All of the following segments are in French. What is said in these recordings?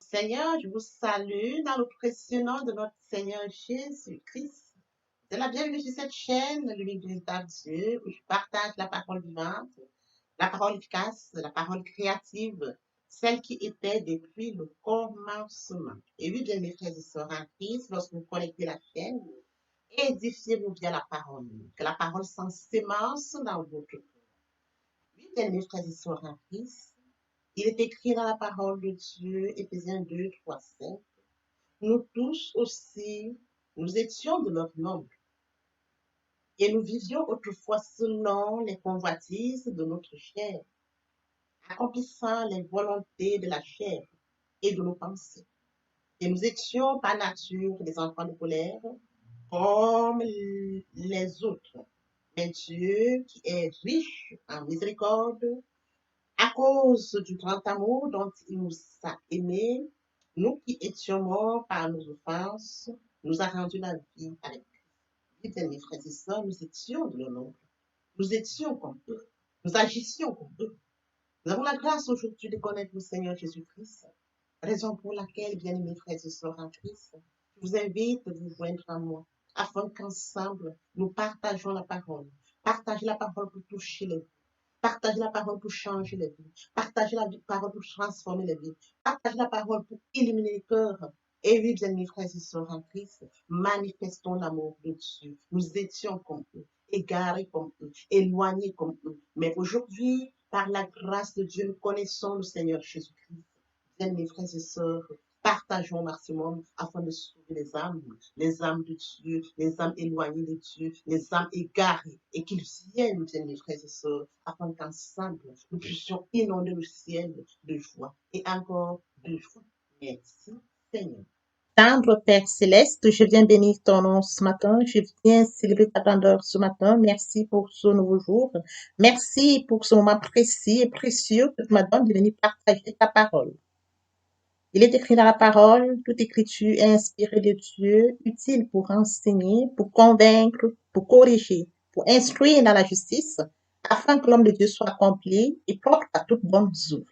Seigneur, je vous salue dans le précieux nom de notre Seigneur Jésus-Christ. C'est la bienvenue sur cette chaîne de véritable Dieu où je partage la parole vivante, la parole efficace, la parole créative, celle qui était depuis le commencement. Et oui, bien mes frères et sœurs en Christ, lorsque vous connectez la chaîne, édifiez-vous via la parole, que la parole s'en sémence dans votre cœur. Oui, bien mes frères et sœurs en Christ, il est écrit dans la parole de Dieu, Éphésiens 2, 3, 5. Nous tous aussi, nous étions de leur nombre, et nous vivions autrefois selon les convoitises de notre chair, accomplissant les volontés de la chair et de nos pensées. Et nous étions par nature des enfants de colère, comme les autres. Mais Dieu, qui est riche en miséricorde, à cause du grand amour dont il nous a aimés, nous qui étions morts par nos offenses, nous a rendu la vie avec Christ. Bien, mes frères et sœurs, nous étions de leur nombre. Nous étions comme eux. Nous agissions comme eux. Nous avons la grâce aujourd'hui de connaître le Seigneur Jésus-Christ. Raison pour laquelle, bien mes frères et sœurs en Christ, je vous invite à vous joindre à moi, afin qu'ensemble, nous partageons la parole. Partagez la parole pour toucher les vies. Partagez la parole pour changer les vies. Partagez la parole pour transformer les vies. Partagez la parole pour illuminer les cœurs. Et oui, bien mes frères et sœurs en Christ, manifestons l'amour de Dieu. Nous étions comme eux, égarés comme eux, éloignés comme eux. Mais aujourd'hui, par la grâce de Dieu, nous connaissons le Seigneur Jésus-Christ. Bien mes frères et sœurs, partageons au maximum afin de sauver les âmes de Dieu, les âmes éloignées de Dieu, les âmes égarées, et qu'ils viennent, bien mes frères et sœurs, afin qu'ensemble, nous puissions inonder le ciel de joie et encore de joie. Merci, Seigneur. Tendre Père Céleste, je viens bénir ton nom ce matin, je viens célébrer ta grandeur ce matin. Merci pour ce nouveau jour. Merci pour ce moment précis et précieux que tu m'as donné de venir partager ta parole. Il est écrit dans la parole, toute écriture est inspirée de Dieu, utile pour enseigner, pour convaincre, pour corriger, pour instruire dans la justice, afin que l'homme de Dieu soit accompli et propre à toute bonne œuvre.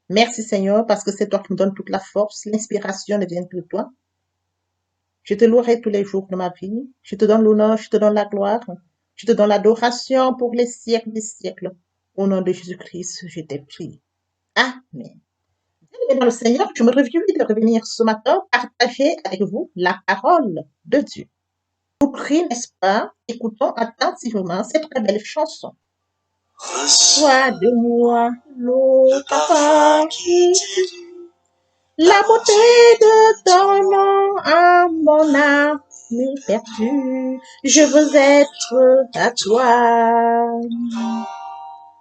Merci Seigneur, parce que c'est toi qui me donnes toute la force, l'inspiration ne vient que de toi. Je te louerai tous les jours de ma vie. Je te donne l'honneur, je te donne la gloire. Je te donne l'adoration pour les siècles des siècles. Au nom de Jésus-Christ, je t'ai prié. Amen. Bien, dans le Seigneur, je me réjouis de revenir ce matin partager avec vous la parole de Dieu. Nous prie, n'est-ce pas? Écoutons attentivement cette très belle chanson. Reçois de moi l'eau parfum qui tue, la beauté de ton nom à mon âme perdue. Je veux être à toi.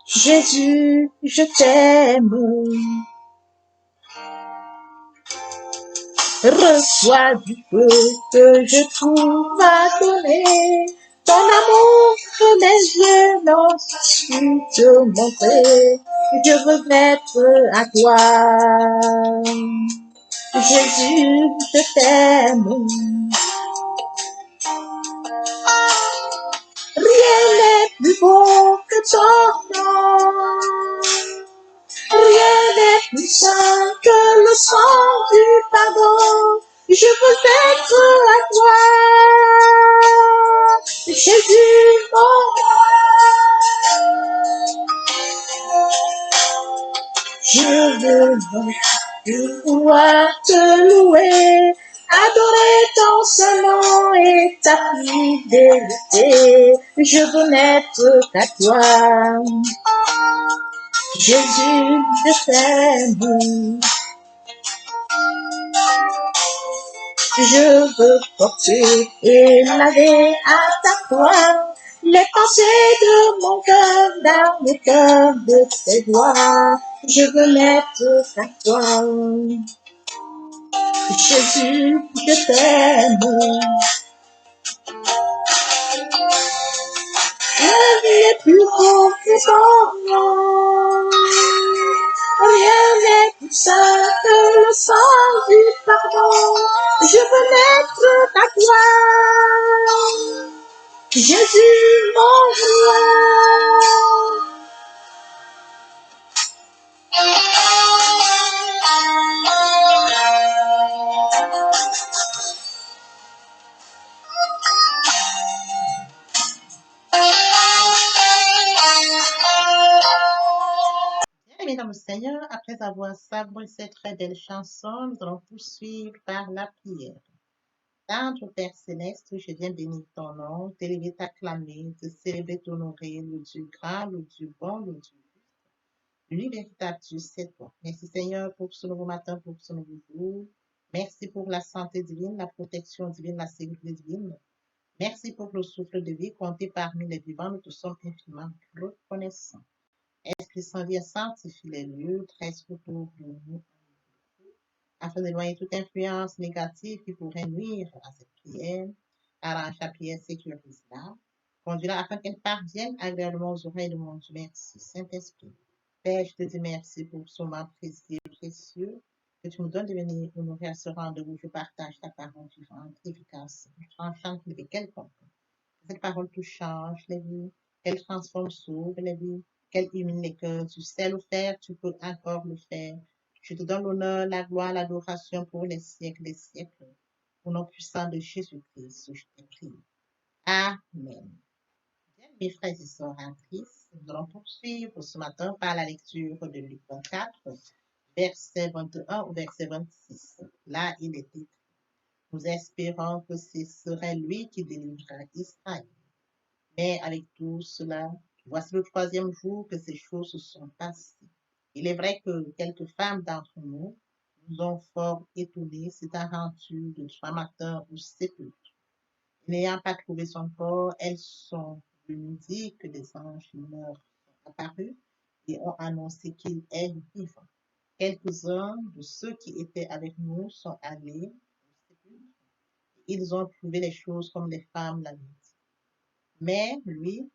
Jésus, je t'aime. Reçois du peu que je trouve à donner, ton amour que mes yeux n'ont su te montrer. Je veux être à toi. Jésus, je t'aime. Rien n'est plus beau que ton nom. Rien n'est plus saint que le sang du pardon. Je veux être à toi. Jésus, mon roi. Je veux pouvoir te louer, adorer ton seul nom et ta fidélité. Je veux n'être qu'à toi. Jésus, je t'aime. Je veux porter et laver à ta croix les pensées de mon cœur dans le cœur de tes doigts. Je veux n'être qu'à toi. Jésus, je t'aime. Rien n'est plus beau que ton nom. Rien n'est plus saint que le sang du pardon. Je veux n'être qu'à toi. Jésus, mon roi. avoir savouré cette très belle chanson, nous allons poursuivre par la prière. Tendre Père Céleste, je viens bénir ton nom, t'élever, t'acclamer, te célébrer, t'honorer, le Dieu grand, le Dieu bon, le Dieu lui, véritable Dieu, c'est toi. Merci Seigneur pour ce nouveau matin, pour ce nouveau jour. Merci pour la santé divine, la protection divine, la sécurité divine. Merci pour le souffle de vie compté parmi les vivants. Nous te sommes infiniment reconnaissants. Esprit Saint, viens sanctifier les lieux, tresse autour de nous, afin d'éloigner toute influence négative qui pourrait nuire à cette prière. Arrange la prière, sécurise-la. Conduis-la afin qu'elle parvienne agréablement aux oreilles de mon Dieu. Merci, Saint-Esprit. Père, je te dis merci pour ce moment précieux, précieux que tu me donnes de venir honorer à ce rendez-vous. Je partage ta parole vivante, efficace, tranchante de quelconque. Que cette parole tout change les vies, qu'elle transforme, sauve les vies, qu'elle illumine les cœurs. Tu sais le faire, tu peux encore le faire. Je te donne l'honneur, la gloire, l'adoration pour les siècles des siècles. Au nom puissant de Jésus-Christ, je te prie. Amen. Bien, mes frères et sœurs en Christ, nous allons poursuivre ce matin par la lecture de Luc 24, verset 21 au verset 26. Là, il est écrit, nous espérons que ce serait lui qui délivrera Israël. Mais avec tout cela, voici le troisième jour que ces choses se sont passées. Il est vrai que quelques femmes d'entre nous nous ont fort étonnés s'étant rendues de 3 matins au sépulcre. N'ayant pas trouvé son corps, elles sont venues dire que des anges leur sont apparus et ont annoncé qu'il est vivant. Quelques-uns de ceux qui étaient avec nous sont allés au sépulcre. Ils ont trouvé les choses comme les femmes l'avaient dit. Mais lui,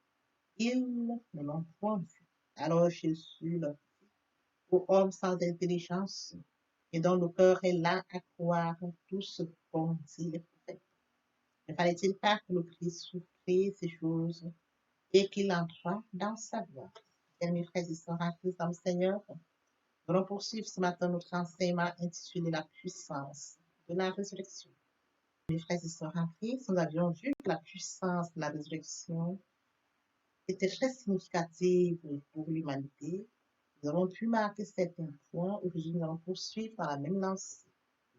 ils ne l'ont point vu. Alors Jésus leur dit, ô homme sans intelligence, et dont le cœur est lent à croire tout ce qu'ont dit les prophètes. Ne fallait-il pas que le Christ souffrit ces choses et qu'il entra dans sa gloire? Bien, mes frères et sœurs en Christ dans le Seigneur, nous allons poursuivre ce matin notre enseignement intitulé La puissance de la résurrection. Mes frères et sœurs en Christ, nous avions vu que la puissance de la résurrection était très significative pour l'humanité. Nous avons pu marquer certains points. Aujourd'hui, nous allons poursuivre dans la même lancée.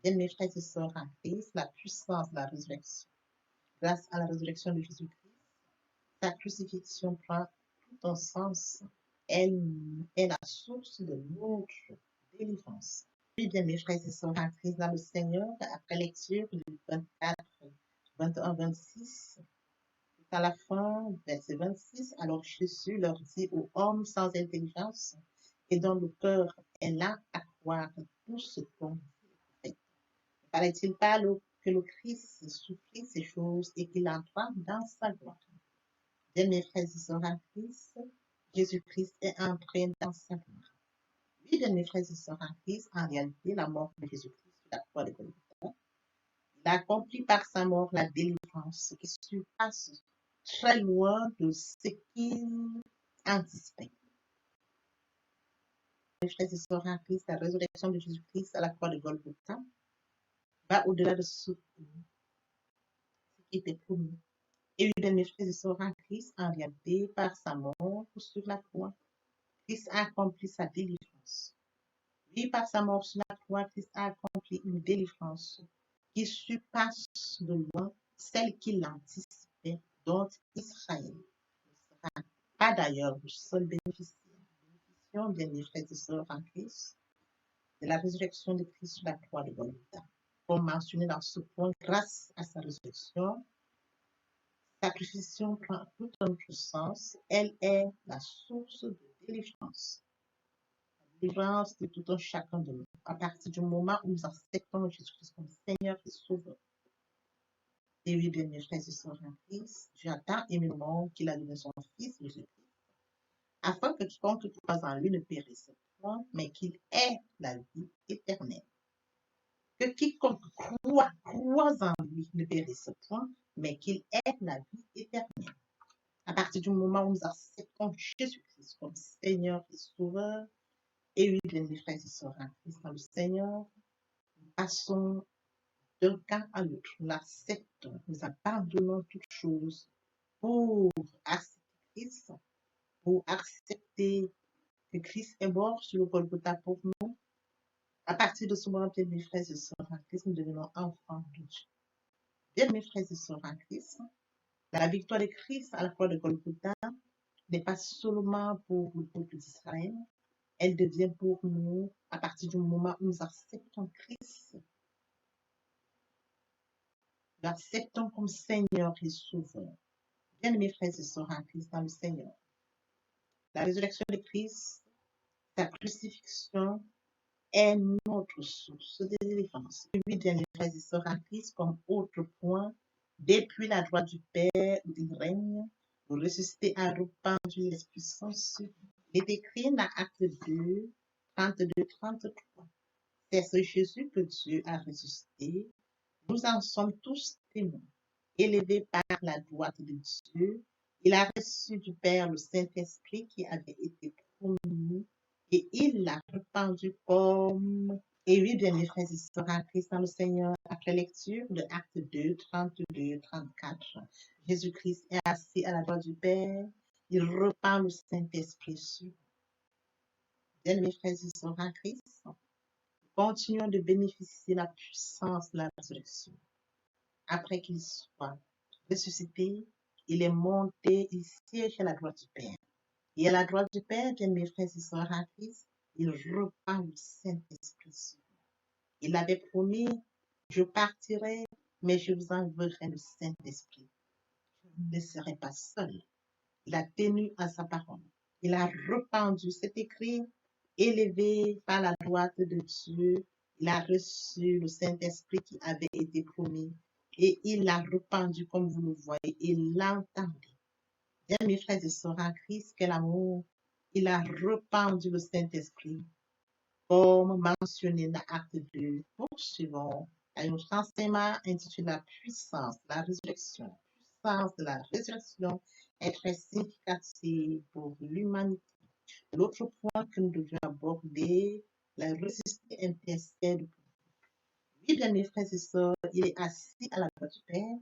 Bien, mes frères et sœurs en Christ, la puissance de la résurrection. Grâce à la résurrection de Jésus-Christ, sa crucifixion prend tout un sens. Elle est la source de notre délivrance. Puis bien, mes frères et sœurs en Christ dans le Seigneur, après lecture du 24, 21, 26, à la fin, verset 26, alors Jésus leur dit aux hommes sans intelligence et dont le cœur est là à croire tout ce qu'on fait. Ne fallait-il pas que le Christ souffrit ces choses et qu'il entra dans sa gloire? Bien, mes frères et sœurs en Christ, Jésus-Christ est entré dans sa gloire. Oui, bien, mes frères et sœurs en Christ, en réalité, la mort de Jésus-Christ sur la croix de Golgotha, il a accompli par sa mort la délivrance qui surpasse très loin de ce qu'il anticipait. Mes frères et sœurs en Christ, la résurrection de Jésus-Christ à la croix de Golgotha va au-delà de ce qui était promis. Et oui, bien, mes frères et sœurs en Christ, en réalité, par sa mort sur la croix, Christ a accompli sa délivrance. Oui, par sa mort sur la croix, Christ a accompli une délivrance qui surpasse de loin celle qu'il anticipait, dont Israël ne sera pas d'ailleurs le seul bénéficiaire. Bénéficions, bien mes frères et sœurs en Christ, de la résurrection de Christ sur la croix de Golgotha. Comme mentionné dans ce point, grâce à sa résurrection, sa crucifixion prend tout un autre sens. Elle est la source de délivrance. Délivrance de tout un chacun de nous. À partir du moment où nous acceptons Jésus-Christ comme Seigneur et Sauveur. Et oui, bien mes frères et sœurs en Christ, j'attends éminemment qu'il a donné son Fils Jésus-Christ, afin que quiconque croise en lui ne périsse point, mais qu'il ait la vie éternelle. Que quiconque croit en lui ne périsse point, mais qu'il ait la vie éternelle. À partir du moment où nous acceptons Jésus-Christ comme Seigneur et Sauveur, et oui, bien mes frères et sœurs en Christ dans le Seigneur, nous passons d'un cas à l'autre. Nous l'acceptons, nous abandonnons toutes choses pour accepter Christ, pour accepter que Christ est mort sur le Golgotha pour nous. À partir de ce moment, bien mes frères et sœurs en Christ, nous devenons enfants de Dieu. Bien mes frères et sœurs en Christ, la victoire de Christ à la croix de Golgotha n'est pas seulement pour le peuple d'Israël, elle devient pour nous à partir du moment où nous acceptons Christ, nous l'acceptons comme Seigneur et Sauveur. Bien mes frères et sœurs en Christ dans le Seigneur, la résurrection de Christ, sa crucifixion est notre source de délivrance. Oui, bien mes frères et sœurs en Christ, comme autre point, depuis la droite du Père où il règne, le ressuscité a rependu l'Esprit Saint sur lui. Il est écrit dans Acte 2, 32, 33. C'est ce Jésus que Dieu a ressuscité. Nous en sommes tous témoins. Élevé par la droite de Dieu, il a reçu du Père le Saint-Esprit qui avait été promis et il l'a répandu comme... Et oui, bien mes frères et sœurs en Christ dans le Seigneur, après lecture de Acte 2, 32, 34, Jésus-Christ est assis à la droite du Père, il repent le Saint-Esprit sur nous. Bien mes frères et sœurs en Christ, continuons de bénéficier de la puissance de la résurrection. Après qu'il soit ressuscité, il est monté, il siège à la droite du Père. Et à la droite du Père, bien mes frères et sœurs en Christ, il repart le Saint-Esprit sur nous. Il avait promis, je partirai, mais je vous enverrai le Saint-Esprit. Je ne vous laisserai pas seul. Il a tenu à sa parole. Il a rependu, c'est écrit, élevé par la droite de Dieu, il a reçu le Saint-Esprit qui avait été promis et il l'a rependu comme vous le voyez, il l'entendait. Bien mes frères et sœurs en Christ, quel amour, il a rependu le Saint-Esprit comme mentionné dans Acte 2. Poursuivons à notre enseignement intitulé La puissance de la résurrection. La puissance de la résurrection est très significative pour l'humanité. L'autre point que nous devions aborder, la ressuscité intercède pour nous. Oui, bien mes frères et sœurs, il est assis à la droite du Père.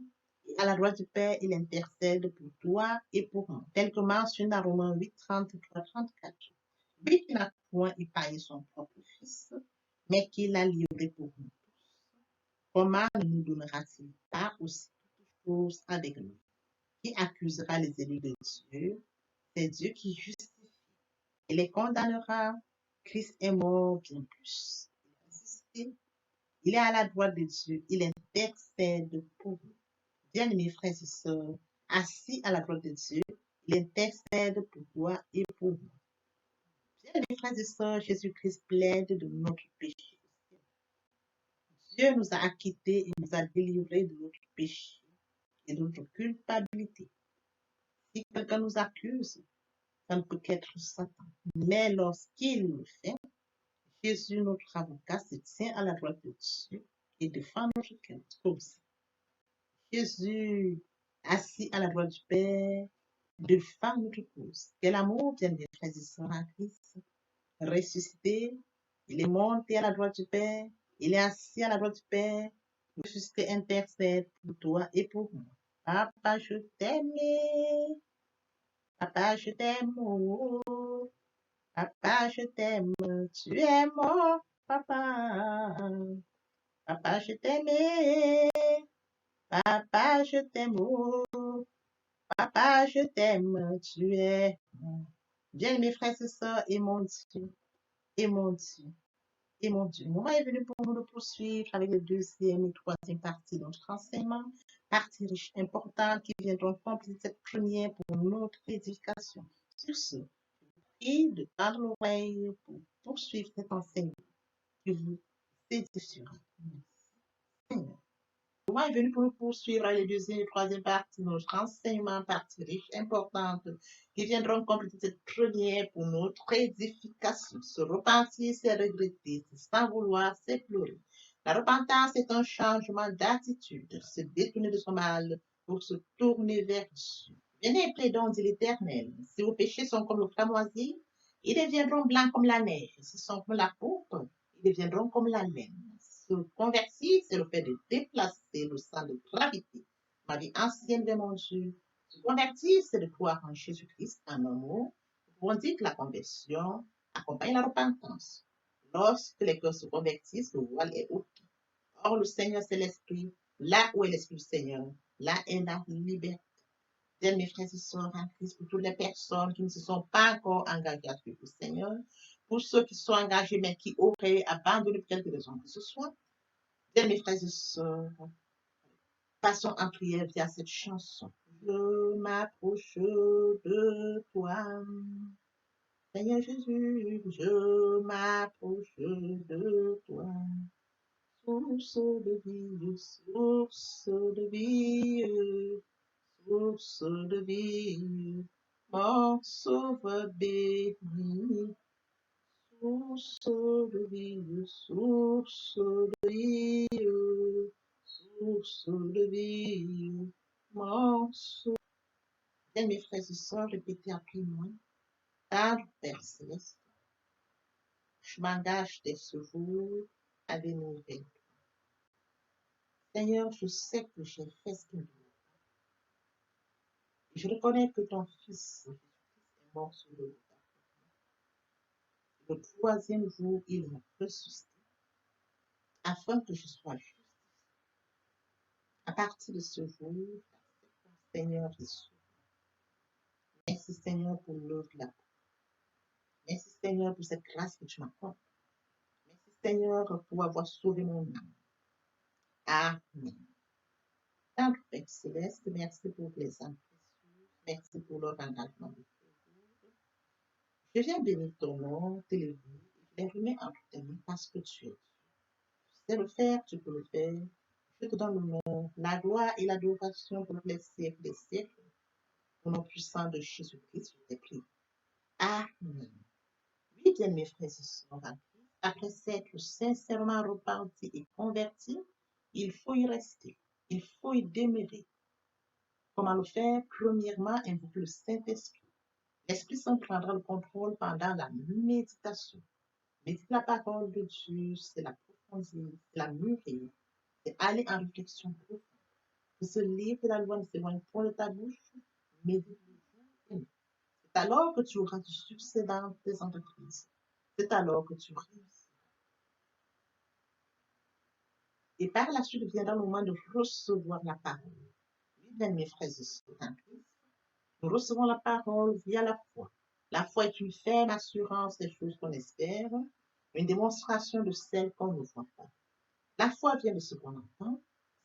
Et à la droite du Père, il intercède pour toi et pour moi. Tel que mentionné dans Romains 8, 33, 34. Lui qui n'a point épargné son propre Fils, mais qui l'a livré pour nous tous. Comment ne nous donnera-t-il pas aussi toutes choses avec nous? Qui accusera les élus de Dieu? C'est Dieu qui justifie et les condamnera. Christ est mort bien plus. Il est ressuscité. Il est à la droite de Dieu. Il intercède pour nous. Bien mes frères et sœurs, assis à la droite de Dieu, il intercède pour toi et pour moi. Bien mes frères et sœurs, Jésus-Christ plaide de notre péché. Dieu nous a acquittés et nous a délivrés de notre péché et de notre culpabilité. Si quelqu'un nous accuse, ça ne peut qu'être Satan. Mais lorsqu'il le fait, Jésus, notre avocat, se tient à la droite de Dieu et défend notre cause. Jésus, assis à la droite du Père, défend notre cause. Quel amour, bien mes frères et sœurs en Christ. Ressuscité, il est monté à la droite du Père, il est assis à la droite du Père. Ressuscité intercède pour toi et pour moi. Papa, je t'aime. Papa, je t'aime. Oh. Papa, je t'aime. Tu es mon papa. Papa, je t'aime. Papa, je t'aime. Oh. Papa, je t'aime. Tu es mon. Bien, mes frères et sœurs, et mon Dieu. Et mon Dieu. Et mon Dieu, le moment est venu pour nous de poursuivre avec la deuxième et troisième partie de notre enseignement, partie riche, importante, qui viendront compléter cette première pour notre édification. Sur ce, je vous prie de tendre l'oreille pour poursuivre cet enseignement qui vous édifiera. Merci. Le moment est venu pour nous poursuivre avec la deuxième et troisième partie de notre enseignement, partie riche, importante, qui viendront compléter cette première pour notre édification. Se repentir, c'est regretter, c'est sans vouloir, c'est pleurer. La repentance est un changement d'attitude, se détourner de son mal pour se tourner vers Dieu. Venez, plaidons, dit l'Éternel. Si vos péchés sont comme le cramoisi, ils deviendront blancs comme la neige. S'ils sont comme la pourpre, ils deviendront comme la laine. Se convertir, c'est le fait de déplacer le sang de gravité. Ma vie ancienne de mon Dieu. Se convertir, c'est de croire en Jésus-Christ, en amour. Nous pouvons dire que la conversion accompagne la repentance. Lorsque les cœurs se convertissent, le voile est ôté. Or, le Seigneur, c'est l'Esprit. Là où est l'Esprit du Seigneur, là est la liberté. Bien, mes frères et sœurs en Christ, pour toutes les personnes qui ne se sont pas encore engagées à suivre le Seigneur, pour ceux qui sont engagés mais qui auraient abandonné pour quelque raison que ce soit, bien, mes frères et sœurs, passons en prière via cette chanson. Je m'approche de toi. Seigneur Jésus, je m'approche de toi. Source de vie, source de vie, source de vie, mon sauveur béni. Source de vie, source de vie, source de vie, mon sauveur. Bien, mes frères et sœurs, répétez après moi. Car, Père Céleste, je m'engage dès ce jour à des nouvelles. Seigneur, je sais que j'ai fait ce qu'il me faut. Je reconnais que ton Fils est mort sur le bout. Le troisième jour, il m'a ressuscité afin que je sois juste. À partir de ce jour, Seigneur Jésus, merci Seigneur pour l'œuvre de la croix. Merci Seigneur pour cette grâce que tu m'accordes. Merci Seigneur pour avoir sauvé mon âme. Amen. Saint Père Céleste, merci pour les âmes précieuses. Merci pour leur engagement. Je viens bénir ton nom, t'élever, je les remets entre tes mains parce que tu es Dieu. Tu sais le faire, tu peux le faire. Je te donne l'honneur, la gloire et l'adoration pour les siècles des siècles. Au nom puissant de Jésus-Christ, je t'ai prié. Amen. Oui, bien mes frères et sœurs, après s'être sincèrement repenti et converti, il faut y rester. Il faut y demeurer. Comment le faire? Premièrement, invoquer le Saint-Esprit. L'Esprit Saint prendra le contrôle pendant la méditation. Méditer la parole de Dieu, c'est la profondir, c'est la mûrir, c'est aller en réflexion profonde. Que ce livre de la loi ne s'éloigne point de ta bouche, médite le jour et nuit. C'est alors que tu auras du succès dans tes entreprises. C'est alors que tu réussiras. Et par la suite viendra le moment de recevoir la parole. Oui, bien, mes frères et sœurs en Christ, nous recevons la parole via la foi. La foi est une ferme assurance des choses qu'on espère, une démonstration de celles qu'on ne voit pas. La foi vient de ce qu'on entend.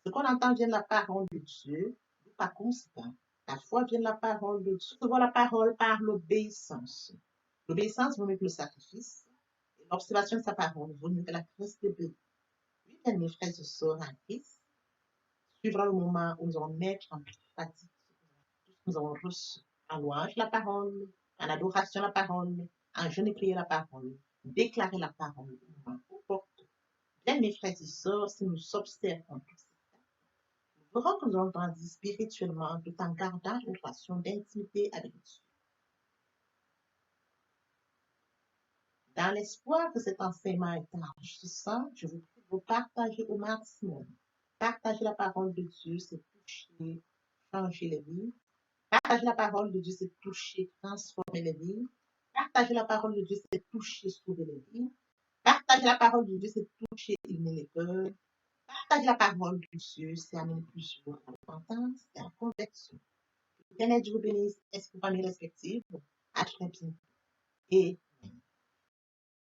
Ce qu'on entend vient de la parole de Dieu, par conséquent. La foi vient de la parole de Dieu. Recevons la parole par l'obéissance. L'obéissance vaut mieux que le sacrifice. Et l'observation de sa parole vaut mieux que la graisse de Dieu. Oui, bien, mes frères et sœurs en Christ, suivra le moment où nous allons mettre en pratique tout ce que nous avons reçu. En louange la parole, en adoration la parole, en jeûne et prière la parole, déclarer la parole au moment opportun. Bien, mes frères et sœurs, si nous observons tout ça, nous verrons que nous allons grandir spirituellement tout en gardant une relation d'intimité avec Dieu. Dans l'espoir que cet enseignement est enrichissant, je vous prie de vous partager au maximum. Partager la parole de Dieu, c'est toucher, changer les vies. Partager la parole de Dieu, c'est toucher, transformer les vies. Partager la parole de Dieu, c'est toucher, sauver les vies. Partager la parole de Dieu, c'est toucher, illuminer les cœurs. Partager la parole de Dieu, c'est amener plusieurs à la repentance et à la conversion. Que l'Éternel Dieu vous bénisse, est-ce que famille respective, à très bientôt. Et